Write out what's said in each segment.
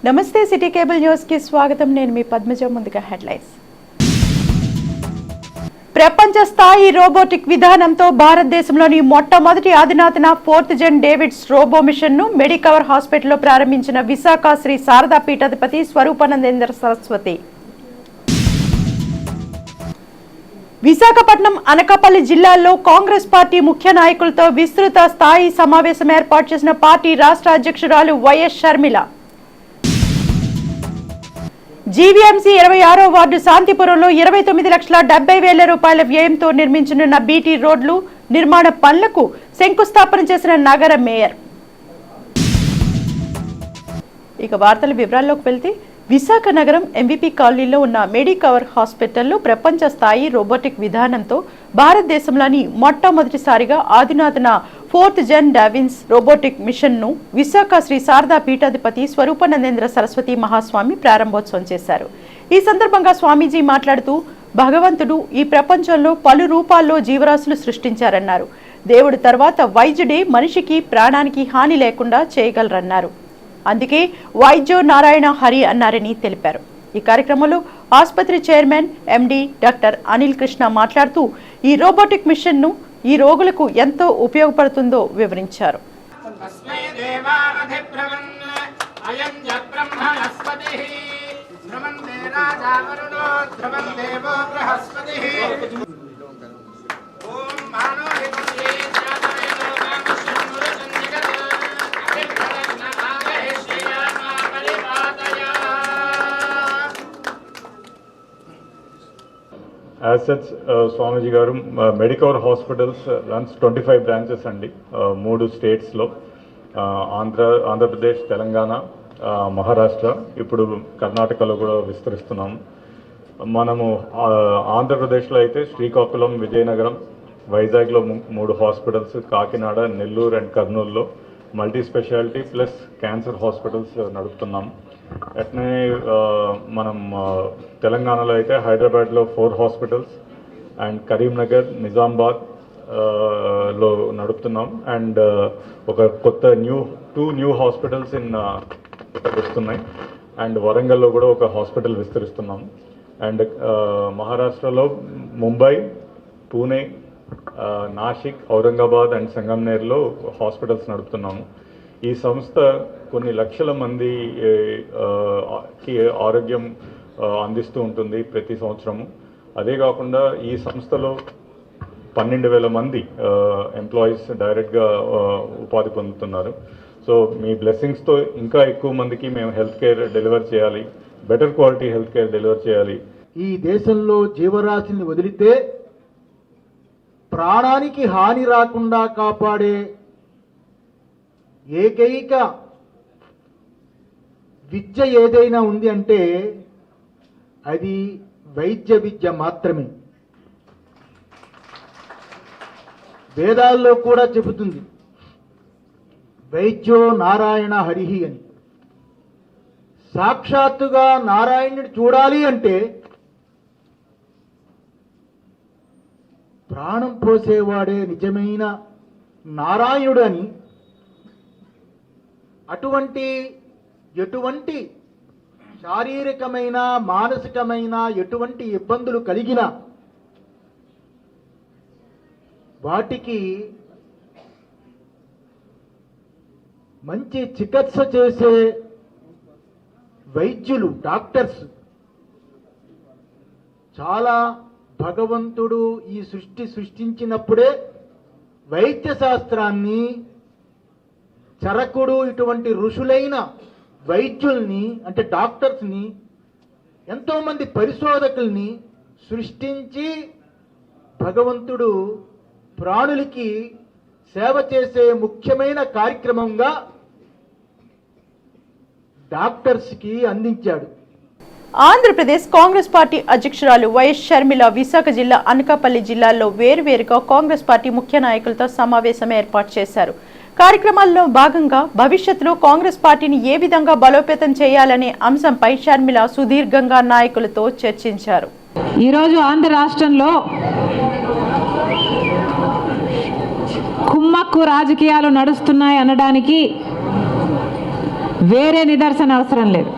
నమస్తే city cable news కి స్వాగతం. నేను మీ పద్మజ. ముందుగా హెడ్లైన్స్. ప్రపంచ స్థాయి రోబోటిక్ విధానంతో భారతదేశంలోని మొట్టమొదటి అధునాతన 4th జెన్ డేవిడ్స్ రోబో మిషన్ ను మెడికవర్ హాస్పిటల్లో ప్రారంభించిన విశాఖ శ్రీ శారదా పీఠాధిపతి స్వరూపానందేంద్ర సరస్వతి. విశాఖపట్నం, అనకాపల్లి జిల్లాల్లో కాంగ్రెస్ పార్టీ ముఖ్య నాయకులతో విస్తృత స్థాయి సమావేశం ఏర్పాటు చేసిన పార్టీ రాష్ట్ర అధ్యక్షురాలు వైఎస్ షర్మిల. జీవీఎంసీ 26వ వార్డు శాంతిపురంలో 29,70,000 రూపాయల వ్యయంతో నిర్మించనున్న బీటీ రోడ్లు నిర్మాణ పనులకు శంకుస్థాపన చేసిన నగర మేయర్. ఇక వార్తల వివరాల్లోకి వెళ్తే, విశాఖ నగరం ఎంవీపీ కాలనీలో ఉన్న మెడికవర్ హాస్పిటల్లో ప్రపంచ స్థాయి రోబోటిక్ విధానంతో భారతదేశంలోని మొట్టమొదటిసారిగా అధునాతన 4th జెన్ డావిన్స్ రోబోటిక్ మిషన్ ను విశాఖ శ్రీ శారదా పీఠాధిపతి స్వరూపానందేంద్ర సరస్వతి మహాస్వామి ప్రారంభోత్సవం చేశారు. ఈ సందర్భంగా స్వామీజీ మాట్లాడుతూ, భగవంతుడు ఈ ప్రపంచంలో పలు రూపాల్లో జీవరాశులు సృష్టించారన్నారు. దేవుడి తర్వాత వైద్యుడే మనిషికి ప్రాణానికి హాని లేకుండా చేయగలరన్నారు. అందుకే వైద్యో నారాయణ హరి అన్నారని తెలిపారు. ఈ కార్యక్రమంలో ఆసుపత్రి chairman MD doctor Anil Krishna మాట్లాడుతూ, ఈ రోబోటిక్ మిషన్ ను ఈ రోగులకు ఎంతో ఉపయోగపడుతుందో వివరించారు. As such, Swamiji garu Medicover Hospitals runs 25 branches andi, 3 states lo, Andhra Pradesh, Telangana, Maharashtra, ఇప్పుడు కర్ణాటకలో కూడా విస్తరిస్తున్నాం. మనము ఆంధ్రప్రదేశ్లో అయితే శ్రీకాకుళం, విజయనగరం, వైజాగ్లో 3 హాస్పిటల్స్, కాకినాడ, నెల్లూరు అండ్ కర్నూలులో multi speciality plus cancer hospitals నడుపుతున్నాం. అట్నే మనం తెలంగాణలో అయితే హైదరాబాద్లో 4 హాస్పిటల్స్ అండ్ కరీంనగర్, నిజామాబాద్ లో నడుపుతున్నాం. అండ్ ఒక కొత్త 2 న్యూ హాస్పిటల్స్ వస్తున్నాయి. అండ్ వరంగల్లో కూడా ఒక హాస్పిటల్ విస్తరిస్తున్నాం. అండ్ మహారాష్ట్రలో ముంబై, పూణే, నాసిక్, ఔరంగాబాద్ అండ్ సంగంనేర్లో హాస్పిటల్స్ నడుపుతున్నాము. ఈ సంస్థ కొన్ని లక్షల మందికి ఆరోగ్యం అందిస్తూ ఉంటుంది ప్రతి సంవత్సరము. అదే కాకుండా ఈ సంస్థలో 12,000 మంది ఎంప్లాయీస్ డైరెక్ట్గా ఉపాధి పొందుతున్నారు. సో మీ బ్లెస్సింగ్స్తో ఇంకా ఎక్కువ మందికి మేము హెల్త్ కేర్ డెలివర్ చేయాలి, better quality health care deliver చేయాలి. ఈ దేశంలో జీవరాశిని వదిలితే ప్రాణానికి హాని రాకుండా కాపాడే ఏకైక విద్య ఏదైనా ఉంది అంటే అది వైద్య విద్య మాత్రమే. వేదాల్లో కూడా చెబుతుంది, వైద్యో నారాయణ హరిహి అని. సాక్షాత్తుగా నారాయణుడు చూడాలి అంటే ప్రాణం పోసేవాడే నిజమైన నారాయణుడు అని. ఎటువంటి శారీరకమైన, మానసికమైన ఎటువంటి ఇబ్బందులు కలిగినా వాటికి మంచి చికిత్స చేసే వైద్యులు, డాక్టర్స్ చాలా భగవంతుడు ఈ సృష్టించినప్పుడే వైద్య శాస్త్రాన్ని, చరకుడు ఇటువంటి ఋషులైన వైద్యుల్ని అంటే డాక్టర్స్ని, ఎంతోమంది పరిశోధకుల్ని సృష్టించి భగవంతుడు ప్రాణులకి సేవ చేసే ముఖ్యమైన కార్యక్రమంగా డాక్టర్స్కి అందించాడు. ఆంధ్రప్రదేశ్ కాంగ్రెస్ పార్టీ అధ్యక్షురాలు వైఎస్ షర్మిల విశాఖ జిల్లా, అనకాపల్లి జిల్లాల్లో వేరువేరుగా కాంగ్రెస్ పార్టీ ముఖ్య నాయకులతో సమావేశం ఏర్పాటు చేశారు. కార్యక్రమాల్లో భాగంగా భవిష్యత్తులో కాంగ్రెస్ పార్టీని ఏ విధంగా బలోపేతం చేయాలనే అంశంపై షర్మిల సుదీర్ఘంగా నాయకులతో చర్చించారు. ఈరోజు ఆంధ్ర రాష్ట్రంలో కుమ్మక్కు రాజకీయాలు నడుస్తున్నాయి అనడానికి వేరే నిదర్శన అవసరం లేదు.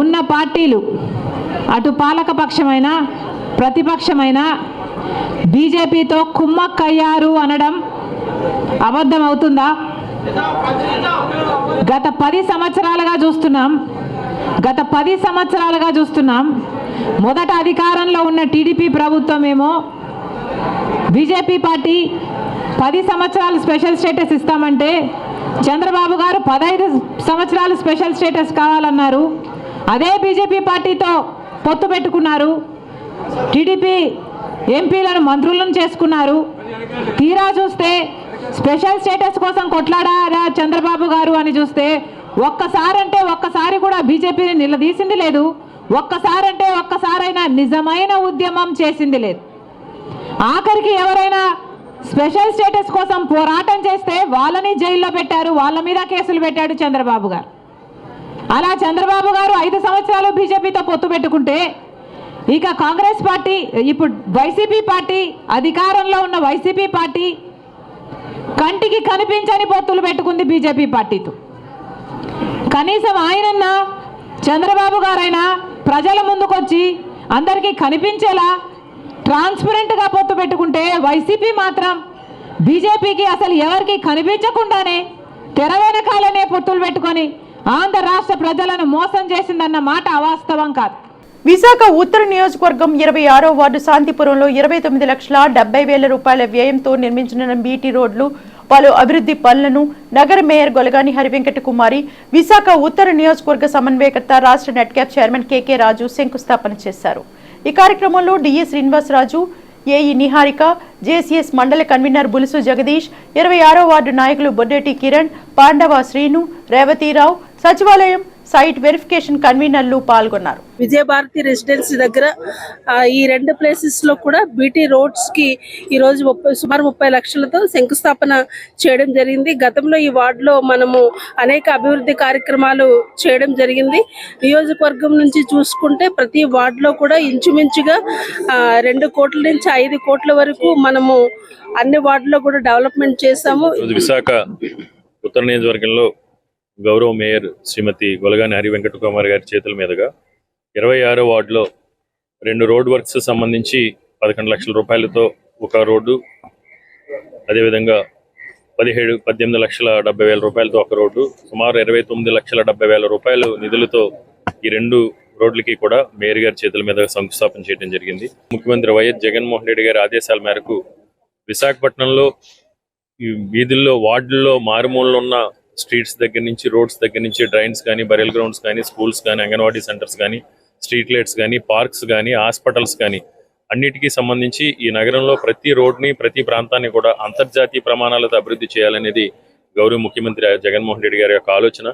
ఉన్న పార్టీలు అటు పాలకపక్షమైన ప్రతిపక్షమైన బీజేపీతో కుమ్మక్కయ్యారు అనడం అబద్ధం అవుతుందా? గత 10 సంవత్సరాలుగా చూస్తున్నాం. మొదట అధికారంలో ఉన్న టీడీపీ ప్రభుత్వం ఏమో బీజేపీ పార్టీ 10 సంవత్సరాలు స్పెషల్ స్టేటస్ ఇస్తామంటే చంద్రబాబు గారు 15 సంవత్సరాలు స్పెషల్ స్టేటస్ కావాలన్నారు. అదే బీజేపీ పార్టీతో పొత్తు పెట్టుకున్నారు. టీడీపీ ఎంపీలను మంత్రులను చేసుకున్నారు. తీరా చూస్తే స్పెషల్ స్టేటస్ కోసం కొట్లాడారా చంద్రబాబు గారు అని చూస్తే ఒక్కసారి కూడా బీజేపీని నిలదీసింది లేదు. ఒక్కసారైనా నిజమైన ఉద్యమం చేసింది లేదు. ఆఖరికి ఎవరైనా స్పెషల్ స్టేటస్ కోసం పోరాటం చేస్తే వాళ్ళని జైల్లో పెట్టారు, వాళ్ళ మీద కేసులు పెట్టాడు చంద్రబాబు గారు. అలా చంద్రబాబు గారు 5 సంవత్సరాలు బీజేపీతో పొత్తు పెట్టుకుంటే ఇక కాంగ్రెస్ పార్టీ, ఇప్పుడు వైసీపీ పార్టీ, అధికారంలో ఉన్న వైసీపీ పార్టీ కంటికి కనిపించని పొత్తులు పెట్టుకుంది బీజేపీ పార్టీతో. కనీసం ఆయనన్నా చంద్రబాబు గారైనా ప్రజల ముందుకొచ్చి అందరికీ కనిపించేలా ట్రాన్స్పరెంట్గా పొత్తు పెట్టుకుంటే వైసీపీ మాత్రం బీజేపీకి అసలు ఎవరికి కనిపించకుండానే తెర వెనకాలనే పొత్తులు పెట్టుకొని ఆంధ్ర రాష్ట్ర ప్రజలను మోసం చేసిందన్న మాట అవాస్తవం కాదు. విశాఖ ఉత్తర నియోజకవర్గం 26వ వార్డు శాంతిపురంలో 29,70,000 రూపాయల వ్యయంతో నిర్మించిన బీటీ రోడ్లు, పలు అభివృద్ధి పనులను నగర మేయర్ గొలగాని హరివెంకట కుమారి, విశాఖ ఉత్తర నియోజకవర్గ సమన్వయకర్త, రాష్ట్ర నెట్క్యాప్ చైర్మన్ కేకే రాజు శంకుస్థాపన చేశారు. ఈ కార్యక్రమంలో DA Srinivasaraju, AE Niharika, JCS మండల కన్వీనర్ బులుసు జగదీష్, 26వ వార్డు నాయకులు బొడ్డేటి కిరణ్, పాండవ శ్రీను, రేవతీరావు, సచివాలయం సైట్ వెరిఫికేషన్ కన్వీనర్లు పాల్గొన్నారు. విజయభారతి రెసిడెన్సీ దగ్గర ఈ 2 ప్లేసెస్ లో కూడా బీటీ రోడ్స్ కి ఈ రోజు సుమారు 30 లక్షలతో శంకుస్థాపన చేయడం జరిగింది. గతంలో ఈ వార్డులో మనము అనేక అభివృద్ధి కార్యక్రమాలు చేయడం జరిగింది. నియోజకవర్గం నుంచి చూసుకుంటే ప్రతి వార్డులో కూడా ఇంచుమించుగా 2 కోట్ల నుంచి 5 కోట్ల వరకు మనము అన్ని వార్డులో కూడా డెవలప్మెంట్ చేశాము. విశాఖ ఉత్తర నియోజకవర్గంలో గౌరవ మేయర్ శ్రీమతి గొలగాని హరివెంకట కుమార్ గారి చేతుల మీదుగా 26వ వార్డులో 2 రోడ్ వర్క్స్ సంబంధించి 11 లక్షల రూపాయలతో ఒక రోడ్డు, అదేవిధంగా 18,70,000 రూపాయలతో ఒక రోడ్డు, సుమారు 29,70,000 రూపాయలు నిధులతో ఈ 2 రోడ్లకి కూడా మేయర్ గారి చేతుల మీద శంకుస్థాపన చేయడం జరిగింది. ముఖ్యమంత్రి వైఎస్ జగన్మోహన్ రెడ్డి గారి ఆదేశాల మేరకు విశాఖపట్నంలో ఈ వీధుల్లో, వార్డుల్లో, మారుమూలలో ఉన్న స్ట్రీట్స్ దగ్గర నుంచి, రోడ్స్ దగ్గర నుంచి, డ్రైన్స్ కానీ, బరియల్ గ్రౌండ్స్ కానీ, స్కూల్స్ కానీ, అంగన్వాడీ సెంటర్స్ కానీ, స్ట్రీట్ లైట్స్ కానీ, పార్క్స్ కానీ, హాస్పిటల్స్ కానీ అన్నిటికీ సంబంధించి ఈ నగరంలో ప్రతి రోడ్ని, ప్రతి ప్రాంతాన్ని కూడా అంతర్జాతీయ ప్రమాణాలతో అభివృద్ధి చేయాలనేది గౌరవ ముఖ్యమంత్రి జగన్మోహన్ రెడ్డి గారి యొక్క ఆలోచన.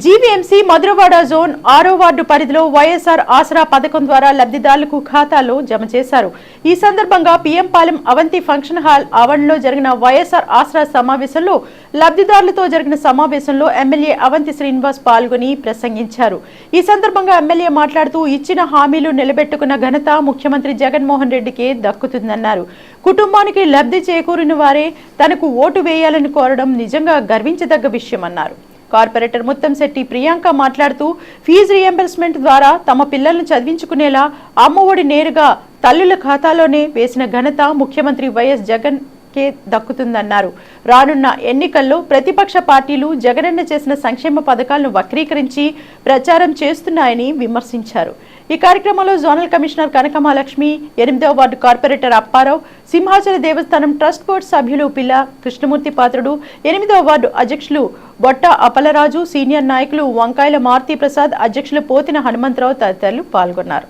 జీవీఎంసీ మధురవాడ జోన్ 6వ వార్డు పరిధిలో వైఎస్ఆర్ ఆసరా పథకం ద్వారా లబ్ధిదారులకు ఖాతాలో జమ చేశారు. ఈ సందర్భంగా PM Palem Avanthi function hall ఆవరణలో జరిగిన వైఎస్ఆర్ ఆసరా సమావేశంలో లబ్ధిదారులతో జరిగిన సమావేశంలో ఎమ్మెల్యే అవంతి శ్రీనివాస్ పాల్గొని ప్రసంగించారు. ఈ సందర్భంగా ఎమ్మెల్యే మాట్లాడుతూ ఇచ్చిన హామీలు నిలబెట్టుకున్న ఘనత ముఖ్యమంత్రి జగన్మోహన్ రెడ్డికే దక్కుతుందన్నారు. కుటుంబానికి లబ్ధి చేకూరిన వారే తనకు ఓటు వేయాలని కోరడం నిజంగా గర్వించదగ్గ విషయమన్నారు. కార్పొరేటర్ ముత్తంశెట్టి ప్రియాంక మాట్లాడుతూ ఫీజు రియంబర్స్మెంట్ ద్వారా తమ పిల్లలను చదివించుకునేలా అమ్మఒడి నేరుగా తల్లుల ఖాతాలోనే వేసిన ఘనత ముఖ్యమంత్రి వైఎస్ జగన్ కే దక్కుతుందన్నారు. రానున్న ఎన్నికల్లో ప్రతిపక్ష పార్టీలు జగనన్న చేసిన సంక్షేమ పథకాలను వక్రీకరించి ప్రచారం చేస్తున్నాయని విమర్శించారు. ఈ కార్యక్రమంలో జోనల్ కమిషనర్ కనకమహాలక్ష్మి, 8వ వార్డు కార్పొరేటర్ అప్పారావు, సింహాచల దేవస్థానం ట్రస్ట్ బోర్డు సభ్యులు పిల్ల కృష్ణమూర్తి పాత్రుడు, 8వ వార్డు అధ్యక్షులు బొట్ట అప్పలరాజు, సీనియర్ నాయకులు వంకాయల మారుతి ప్రసాద్, అధ్యక్షులు పోతిన హనుమంతరావు తదితరులు పాల్గొన్నారు.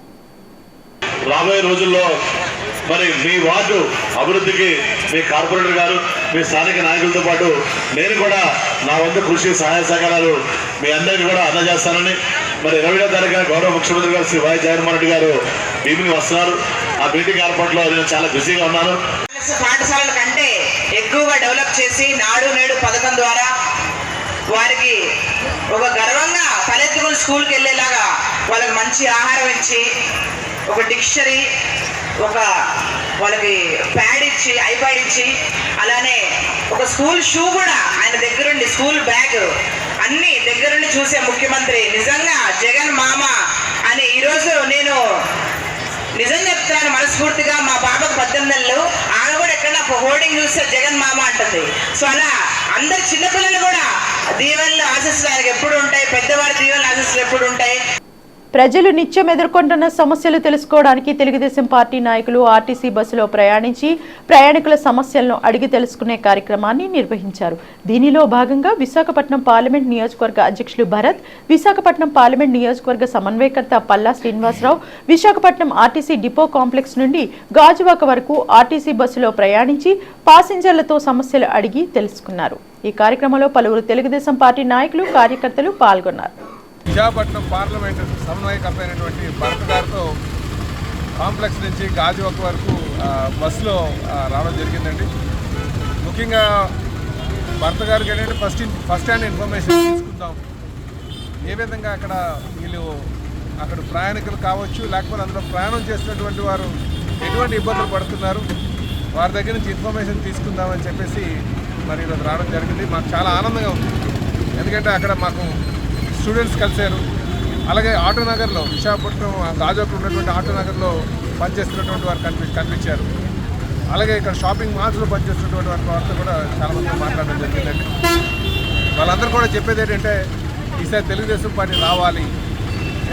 రాబోయే రోజుల్లో మరి మీ వార్డు అభివృద్ధికి మీ కార్పొరేటర్ గారు, మీ స్థానిక నాయకులతో పాటు నేను కూడా నా వంతు కృషి, సహాయ సహకారాలు మీ అందరికీ కూడా అందజేస్తానని, మరి 20వ తారీఖున గౌరవ ముఖ్యమంత్రి గారు శ్రీ వైఎస్ జగన్మోహన్ రెడ్డి గారు భీమిని వస్తున్నారు. ఆ మీటింగ్ ఏర్పాట్లో నేను చాలా బిజీగా ఉన్నాను. పాఠశాలల కంటే ఎక్కువగా డెవలప్ చేసి నాడు నేడు పథకం ద్వారా వారికి ఒక గర్వంగా తలెత్తుకుని స్కూల్కి వెళ్ళేలాగా వాళ్ళకి మంచి ఆహారం ఇచ్చి ఒక డిక్షనరీ, ఒక వాళ్ళకి ప్యాడ్ ఇచ్చి, ఐప్యాడ్ ఇచ్చి, అలానే ఒక స్కూల్ షూ కూడా ఆయన దగ్గరుండి, స్కూల్ బ్యాగ్ అన్ని దగ్గరుండి చూసే ముఖ్యమంత్రి నిజంగా జగన్ మామ అని ఈరోజు నేను నిజం చెప్తున్నాను మనస్ఫూర్తిగా. మా పాపకు 18 నెలలు, ఆమె కూడా ఎక్కడ హోర్డింగ్ చూస్తే జగన్ మామ అంటుంది. సో అలా అందరు చిన్నపిల్లలు కూడా దీవెనలు ఆశీస్సులు ఆయనకు ఎప్పుడు ఉంటాయి, పెద్దవారి దీవెనలు ఆశీస్సులు ఎప్పుడు ఉంటాయి. ప్రజలు నిత్యం ఎదుర్కొంటున్న సమస్యలు తెలుసుకోవడానికి తెలుగుదేశం పార్టీ నాయకులు ఆర్టీసీ బస్సులో ప్రయాణించి ప్రయాణికుల సమస్యలను అడిగి తెలుసుకునే కార్యక్రమాన్ని నిర్వహించారు. దీనిలో భాగంగా విశాఖపట్నం పార్లమెంట్ నియోజకవర్గ అధ్యక్షులు భరత్, విశాఖపట్నం పార్లమెంట్ నియోజకవర్గ సమన్వయకర్త Palla Srinivasarao Visakhapatnam RTC depot complex నుండి గాజువాక వరకు ఆర్టీసీ బస్సులో ప్రయాణించి పాసింజర్లతో సమస్యలు అడిగి తెలుసుకున్నారు. ఈ కార్యక్రమంలో పలువురు తెలుగుదేశం పార్టీ నాయకులు, కార్యకర్తలు పాల్గొన్నారు. విశాఖపట్నం పార్లమెంట్ సమన్వయకర్త అయినటువంటి భరత్ గారితో కాంప్లెక్స్ నుంచి గాజువాక వరకు బస్సులో రావడం జరిగిందండి. ముఖ్యంగా భరత్ గారికి ఏంటంటే ఫస్ట్ హ్యాండ్ ఇన్ఫర్మేషన్ తీసుకుందాం. ఏ విధంగా అక్కడ వీళ్ళు అక్కడ ప్రయాణికులు కావచ్చు, లేకపోతే అందులో ప్రయాణం చేస్తున్నటువంటి వారు ఎటువంటి ఇబ్బందులు పడుతున్నారు, వారి దగ్గర నుంచి ఇన్ఫర్మేషన్ తీసుకుందామని చెప్పేసి మరి ఈరోజు రావడం జరిగింది. మాకు చాలా ఆనందంగా ఉంది. ఎందుకంటే అక్కడ మాకు స్టూడెంట్స్ కలిశారు. అలాగే ఆటోనగర్లో, విశాఖపట్నం గాజువాకలో ఉన్నటువంటి ఆటోనగర్లో పనిచేస్తున్నటువంటి వారు కనిపించారు. అలాగే ఇక్కడ షాపింగ్ మాల్స్లో పనిచేస్తున్నటువంటి వారితో కూడా చాలామంది మాట్లాడడం జరిగిందండి. వాళ్ళందరూ కూడా చెప్పేది ఏంటంటే ఈసారి తెలుగుదేశం పార్టీ రావాలి.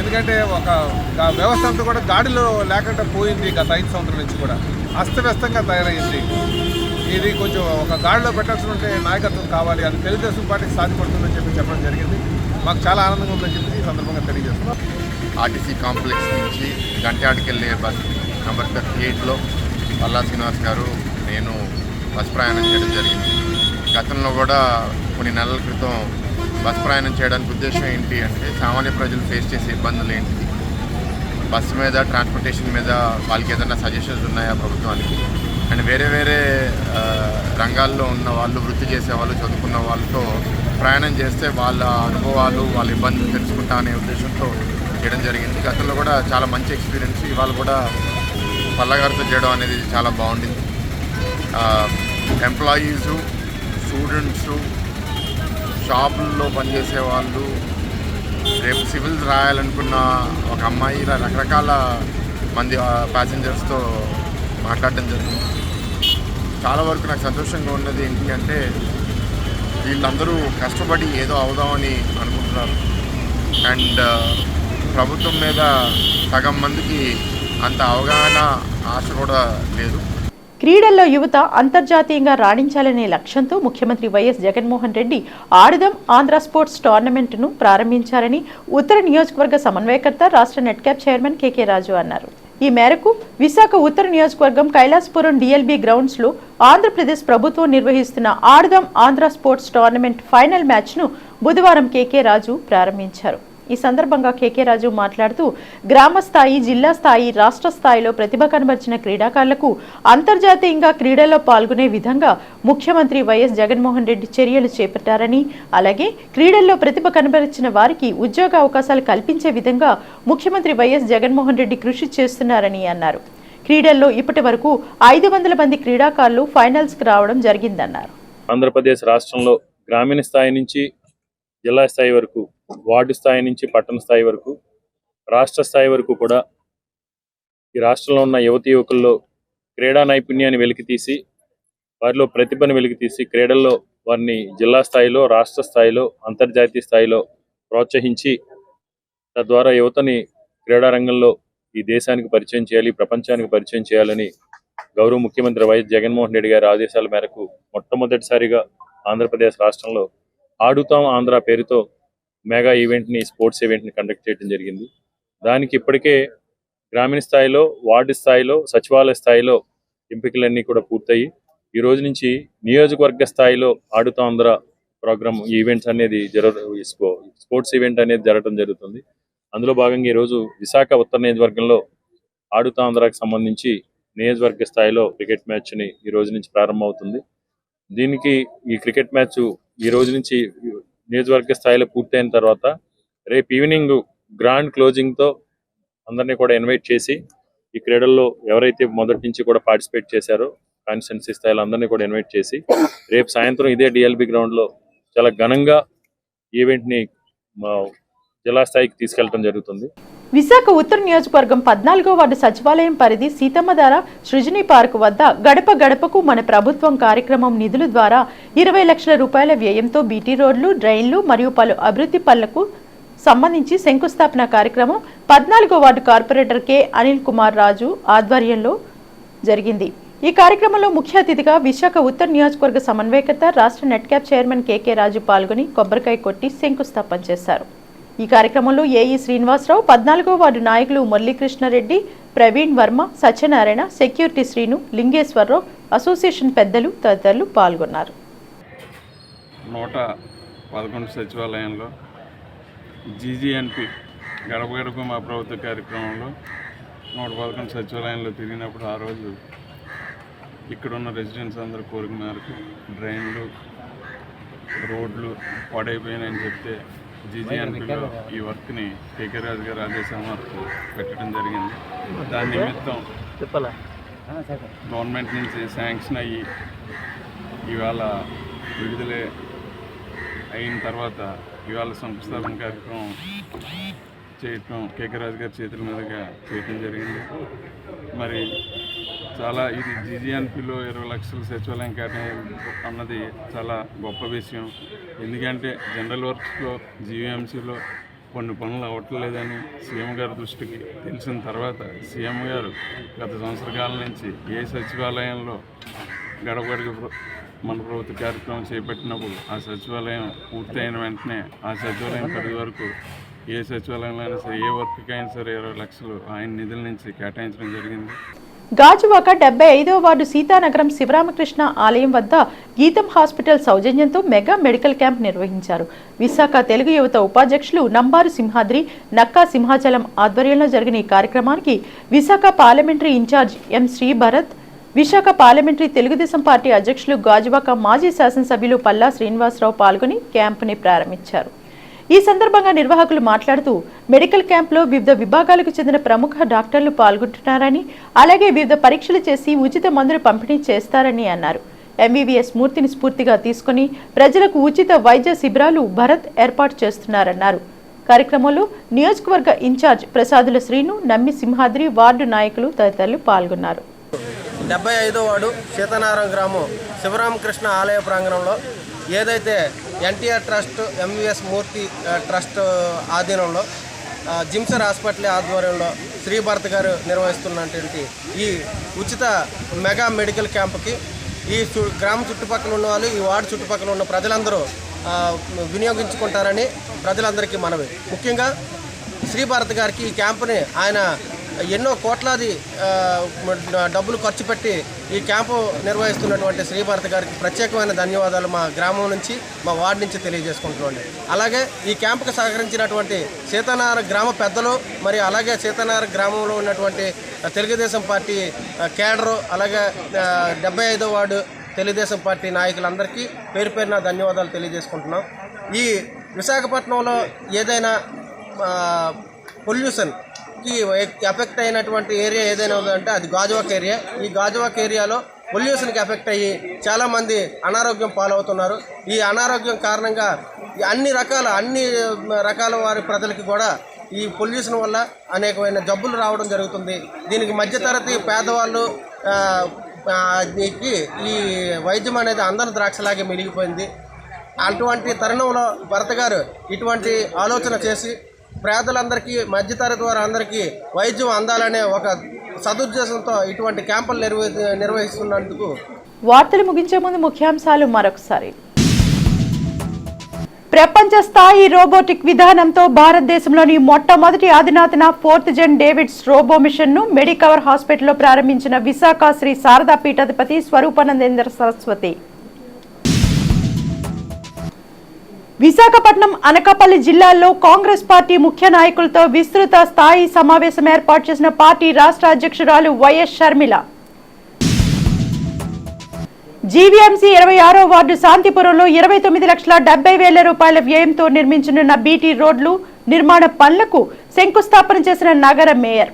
ఎందుకంటే ఒక వ్యవస్థ అంతా కూడా గాడిలో లేకుండా పోయింది. గత 5 సంవత్సరాల నుంచి కూడా అస్తవ్యస్తంగా తయారైంది. ఇది కొంచెం ఒక గాడిలో పెట్టాల్సి ఉంటే నాయకత్వం కావాలి, అది తెలుగుదేశం పార్టీకి సాధ్యపడుతుందని చెప్పడం జరిగింది. మాకు చాలా ఆనందంగా ఉందని చెప్పి ఈ సందర్భంగా తెలియజేస్తున్నాం. ఆర్టీసీ కాంప్లెక్స్ నుంచి గంట్యాడికి వెళ్ళే బస్ నెంబర్ 38లో పల్లా శ్రీనివాస్ గారు, నేను బస్ ప్రయాణం చేయడం జరిగింది. గతంలో కూడా కొన్ని నెలల క్రితం బస్ ప్రయాణం చేయడానికి ఉద్దేశం ఏంటి అంటే సామాన్య ప్రజలు ఫేస్ చేసే ఇబ్బందులు ఏంటి, బస్సు మీద, ట్రాన్స్పోర్టేషన్ మీద వాళ్ళకి ఏదైనా సజెషన్స్ ఉన్నాయా ప్రభుత్వానికి, అండ్ వేరే వేరే రంగాల్లో ఉన్న వాళ్ళు, వృత్తి చేసే వాళ్ళు, చదువుకున్న వాళ్ళతో ప్రయాణం చేస్తే వాళ్ళ అనుభవాలు, వాళ్ళ ఇబ్బందులు తెలుసుకుంటా అనే ఉద్దేశంతో చేయడం జరిగింది. గతంలో కూడా చాలా మంచి ఎక్స్పీరియన్స్. ఇవాళ కూడా పల్లగారితో చేయడం అనేది చాలా బాగుండింది. ఎంప్లాయీసు, స్టూడెంట్సు, షాపుల్లో పనిచేసే వాళ్ళు, రేపు సివిల్స్ రాయాలనుకున్న ఒక అమ్మాయి, ఇలా రకరకాల మంది ప్యాసింజర్స్తో మాట్లాడడం జరిగింది. చాలా వరకు నాకు సంతోషంగా ఉన్నది ఏంటి అంటే వీళ్ళందరూ కష్టపడి ఏదో అవుదామని అనుకుంటున్నారు. అండ్ ప్రభుత్వం మీద సగం మందికి అంత అవగాహన, ఆశ కూడా లేదు. క్రీడల్లో యువత అంతర్జాతీయంగా రాణించాలనే లక్ష్యంతో ముఖ్యమంత్రి వైఎస్ జగన్మోహన్ రెడ్డి ఆడుదాం ఆంధ్ర స్పోర్ట్స్ టోర్నమెంట్ను ప్రారంభించారని ఉత్తర నియోజకవర్గ సమన్వయకర్త, రాష్ట్ర నెట్క్యాప్ చైర్మన్ కేకే రాజు అన్నారు. ఈ మేరకు విశాఖ ఉత్తర నియోజకవర్గం కైలాసపురం డిఎల్బీ గ్రౌండ్స్లో ఆంధ్రప్రదేశ్ ప్రభుత్వం నిర్వహిస్తున్న ఆడుదాం ఆంధ్ర స్పోర్ట్స్ టోర్నమెంట్ ఫైనల్ మ్యాచ్ను బుధవారం కేకే రాజు ప్రారంభించారు. ఈ సందర్భంగా కేకే రాజు మాట్లాడుతూ గ్రామ స్థాయి, జిల్లా స్థాయి, రాష్ట్ర స్థాయిలో ప్రతిభ కనబర్చిన క్రీడాకారులకు అంతర్జాతీయంగా క్రీడల్లో పాల్గొనే విధంగా ముఖ్యమంత్రి వైఎస్ జగన్మోహన్ రెడ్డి చర్యలు చేపట్టారని, అలాగే క్రీడల్లో ప్రతిభ కనబరిచిన వారికి ఉద్యోగ అవకాశాలు కల్పించే విధంగా ముఖ్యమంత్రి వైఎస్ జగన్మోహన్ రెడ్డి కృషి చేస్తున్నారని అన్నారు. క్రీడల్లో ఇప్పటి వరకు 500 మంది క్రీడాకారులు ఫైనల్స్కి రావడం జరిగిందన్నారు. ఆంధ్రప్రదేశ్ రాష్ట్రంలో గ్రామీణ స్థాయి నుంచి జిల్లా స్థాయి వరకు, వార్డు స్థాయి నుంచి పట్టణ స్థాయి వరకు, రాష్ట్ర స్థాయి వరకు కూడా ఈ రాష్ట్రంలో ఉన్న యువతి యువకుల్లో క్రీడా నైపుణ్యాన్ని వెలికితీసి, వారిలో ప్రతిభను వెలికితీసి క్రీడల్లో వారిని జిల్లా స్థాయిలో, రాష్ట్ర స్థాయిలో, అంతర్జాతీయ స్థాయిలో ప్రోత్సహించి తద్వారా యువతని క్రీడా రంగంలో ఈ దేశానికి పరిచయం చేయాలి, ప్రపంచానికి పరిచయం చేయాలని గౌరవ ముఖ్యమంత్రి వైఎస్ జగన్మోహన్ రెడ్డి గారి ఆదేశాల మేరకు మొట్టమొదటిసారిగా ఆంధ్రప్రదేశ్ రాష్ట్రంలో ఆడుతాం ఆంధ్ర పేరుతో మెగా ఈవెంట్ని, స్పోర్ట్స్ ఈవెంట్ని కండక్ట్ చేయడం జరిగింది. దానికి ఇప్పటికే గ్రామీణ స్థాయిలో, వార్డు స్థాయిలో, సచివాలయ స్థాయిలో ఎంపికలన్నీ కూడా పూర్తయి ఈ రోజు నుంచి నియోజకవర్గ స్థాయిలో ఆడుతాం ఆంధ్ర ప్రోగ్రామ్ ఈవెంట్స్ అనేది స్పోర్ట్స్ ఈవెంట్ అనేది జరగడం జరుగుతుంది. అందులో భాగంగా ఈరోజు విశాఖ ఉత్తర నియోజకవర్గంలో ఆడుతాం ఆంధ్రాకి సంబంధించి నియోజకవర్గ స్థాయిలో క్రికెట్ మ్యాచ్ని ఈ రోజు నుంచి ప్రారంభమవుతుంది. దీనికి ఈ క్రికెట్ మ్యాచ్ ఈ రోజు నుంచి నియోజకవర్గ స్థాయిలో పూర్తయిన తర్వాత రేపు ఈవినింగ్ గ్రాండ్ క్లోజింగ్తో అందరినీ కూడా ఇన్వైట్ చేసి ఈ క్రీడల్లో ఎవరైతే మొదటి నుంచి కూడా పార్టిసిపేట్ చేశారో కాన్స్టిట్యున్సీ స్థాయిలో అందరినీ కూడా ఇన్వైట్ చేసి రేపు సాయంత్రం ఇదే డిఎల్బి గ్రౌండ్లో చాలా ఘనంగా ఈవెంట్ని జిల్లా స్థాయికి తీసుకెళ్లడం జరుగుతుంది. విశాఖ ఉత్తర నియోజకవర్గం 14వ వార్డు సచివాలయం పరిధి సీతమ్మధార సృజని పార్క్ వద్ద గడప గడపకు మన ప్రభుత్వం కార్యక్రమం నిధుల ద్వారా 20 లక్షల రూపాయల వ్యయంతో బీటీ రోడ్లు, డ్రైన్లు మరియు పలు అభివృద్ధి పనులకు సంబంధించి శంకుస్థాపన కార్యక్రమం 14వ ward corporator K Anil Kumar Raju ఆధ్వర్యంలో జరిగింది. ఈ కార్యక్రమంలో ముఖ్య అతిథిగా విశాఖ ఉత్తర నియోజకవర్గ సమన్వయకర్త రాష్ట్ర నెట్క్యాప్ చైర్మన్ కె రాజు పాల్గొని కొబ్బరికాయ కొట్టి శంకుస్థాపన చేశారు. ఈ కార్యక్రమంలో ఏఈ శ్రీనివాసరావు, 14వ వార్డు నాయకులు మురళీకృష్ణారెడ్డి, ప్రవీణ్ వర్మ, సత్యనారాయణ, సెక్యూరిటీ శ్రీను, లింగేశ్వరరావు, అసోసియేషన్ పెద్దలు తదితరులు పాల్గొన్నారు. 111 సచివాలయంలో జీజీఎన్పి గడప గడప మా ప్రభుత్వ కార్యక్రమంలో 111 సచివాలయంలో తిరిగినప్పుడు ఆ రోజు ఇక్కడున్న రెసిడెంట్స్ అందరూ కోరిక మేరకు డ్రైన్లు, రోడ్లు పాడైపోయినాయని చెప్తే జీజీఎన్పిలో ఈ వర్క్ని కేకే రాజు గారు ఆదేశాల మేరకు పెట్టడం జరిగింది. దాని నిమిత్తం గవర్నమెంట్ నుంచి శాంక్షన్ అయ్యి ఇవాళ విడుదల అయిన తర్వాత ఇవాళ శంకుస్థాపన కార్యక్రమం చేయటం కేకే రాజు గారి చేతుల మీదుగా చేయటం జరిగింది. మరి చాలా ఇది జీజీఎన్పిలో 20 లక్షల సచివాలయం కేటాయింపు అన్నది చాలా గొప్ప విషయం. ఎందుకంటే జనరల్ వర్క్స్లో జీవీఎంసీలో కొన్ని పనులు అవ్వట్లేదని సీఎం గారి దృష్టికి తెలిసిన తర్వాత సీఎం గారు గత సంవత్సర కాలం నుంచి ఏ సచివాలయంలో గడప గడప మన ప్రభుత్వ కార్యక్రమం చేపట్టినప్పుడు ఆ సచివాలయం పూర్తయిన వెంటనే ఆ సచివాలయం పరిధి వరకు ఏ సచివాలయంలో అయినా సరే ఏ వర్క్కి అయినా సరే 20 లక్షలు ఆయన నిధుల నుంచి కేటాయించడం జరిగింది. గాజువాక 75వ వార్డు సీతానగరం శివరామకృష్ణ ఆలయం వద్ద గీతం హాస్పిటల్ సౌజన్యంతో మెగా మెడికల్ క్యాంప్ నిర్వహించారు. విశాఖ తెలుగు యువత ఉపాధ్యక్షులు నంబారు సింహాద్రి, నక్కా సింహాచలం ఆధ్వర్యంలో జరిగిన ఈ కార్యక్రమానికి విశాఖ పార్లమెంటరీ ఇన్ఛార్జ్ ఎం శ్రీభరత్, విశాఖ పార్లమెంటరీ తెలుగుదేశం పార్టీ అధ్యక్షులు గాజువాక మాజీ శాసనసభ్యులు పల్లా శ్రీనివాసరావు పాల్గొని క్యాంపుని ప్రారంభించారు. ఈ సందర్భంగా నిర్వాహకులు మాట్లాడుతూ మెడికల్ క్యాంప్లో వివిధ విభాగాలకు చెందిన ప్రముఖ డాక్టర్లు పాల్గొంటున్నారని, అలాగే వివిధ పరీక్షలు చేసి ఉచిత మందులు పంపిణీ చేస్తారని అన్నారు. ఎంబీబీఎస్ మూర్తిని స్ఫూర్తిగా తీసుకుని ప్రజలకు ఉచిత వైద్య శిబిరాలు భరత్ ఏర్పాటు చేస్తున్నారన్నారు. కార్యక్రమంలో నియోజకవర్గ ఇన్ఛార్జ్ ప్రసాదుల శ్రీను, నమ్మి సింహాద్రి, వార్డు నాయకులు తదితరులు పాల్గొన్నారు. 75వ వార్డు సీతానారాయణ గ్రామం శివరామకృష్ణ ఆలయ ప్రాంగణంలో ఏదైతే ఎన్టీఆర్ ట్రస్ట్, ఎంవీఎస్ మూర్తి ట్రస్ట్ ఆధీనంలో జిమ్సర్ హాస్పిటల్ ఆధ్వర్యంలో శ్రీభరత్ గారు నిర్వహిస్తున్నటువంటి ఈ ఉచిత మెగా మెడికల్ క్యాంపుకి ఈ గ్రామ చుట్టుపక్కల ఉన్న వాళ్ళు, ఈ వార్డు చుట్టుపక్కల ఉన్న ప్రజలందరూ వినియోగించుకుంటారని ప్రజలందరికీ మనవి. ముఖ్యంగా శ్రీభరత్ గారికి ఈ క్యాంపుని ఆయన ఎన్నో కోట్లాది డబ్బులు ఖర్చు పెట్టి ఈ క్యాంపు నిర్వహిస్తున్నటువంటి శ్రీభరత్ గారికి ప్రత్యేకమైన ధన్యవాదాలు మా గ్రామం నుంచి, మా వార్డు నుంచి తెలియజేసుకుంటున్నాండి. అలాగే ఈ క్యాంపుకు సహకరించినటువంటి సీతానార గ్రామ పెద్దలు, మరి అలాగే సీతానార గ్రామంలో ఉన్నటువంటి తెలుగుదేశం పార్టీ కేడరు, అలాగే 75వ వార్డు తెలుగుదేశం పార్టీ నాయకులందరికీ పేరు పేరున ధన్యవాదాలు తెలియజేసుకుంటున్నాం. ఈ విశాఖపట్నంలో ఏదైనా పొల్యూషన్కి ఎఫెక్ట్ అయినటువంటి ఏరియా ఏదైనా ఉందంటే అది గాజువాక ఏరియా. ఈ గాజువాక ఏరియాలో పొల్యూషన్కి ఎఫెక్ట్ అయ్యి చాలామంది అనారోగ్యం పాలవుతున్నారు. ఈ అనారోగ్యం కారణంగా అన్ని రకాల వారి ప్రజలకి కూడా ఈ పొల్యూషన్ వల్ల అనేకమైన జబ్బులు రావడం జరుగుతుంది. దీనికి మధ్యతరగతి పేదవాళ్ళు ఈ వైద్యం అనేది అందరి ద్రాక్షలాగే మిగిలిపోయింది. అటువంటి తరుణంలో భరత్ గారు ఇటువంటి ఆలోచన చేసి పేదలందరికీ, మధ్యతరగతి వారందరికీ వైద్యం అందాలనే ఒక సదుద్దేశంతో ఇటువంటి క్యాంపులు నిర్వహిస్తున్నందుకు. వార్తలు ముగించే ముందు ముఖ్యాంశాలు మరొకసారి. ప్రపంచ స్థాయి రోబోటిక్ విధానంతో భారతదేశంలోని మొట్టమొదటి అధునాతన 4th జెన్ డేవిడ్స్ రోబో మిషన్ ను మెడికవర్ హాస్పిటల్లో ప్రారంభించిన విశాఖ శ్రీ శారదా పీఠాధిపతి స్వరూపానందేంద్ర సరస్వతి. విశాఖపట్నం, అనకాపల్లి జిల్లాల్లో కాంగ్రెస్ పార్టీ ముఖ్య నాయకులతో విస్తృత స్థాయి సమావేశం ఏర్పాటు చేసిన పార్టీ రాష్ట్ర అధ్యక్షురాలు వైఎస్ షర్మిల. జీవీఎంసీ 26వ వార్డు శాంతిపురంలో 29,70,000 రూపాయల వ్యయంతో నిర్మించనున్న బీటీ రోడ్లు నిర్మాణ పనులకు శంకుస్థాపన చేసిన నగర మేయర్.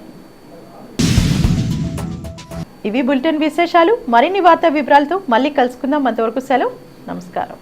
ఇవి బులెటిన్ విశేషాలు. మరిన్ని వార్తా వివరాలతో మళ్ళీ కలుసుకుందాం. అంతవరకు సెలవు. నమస్కారం.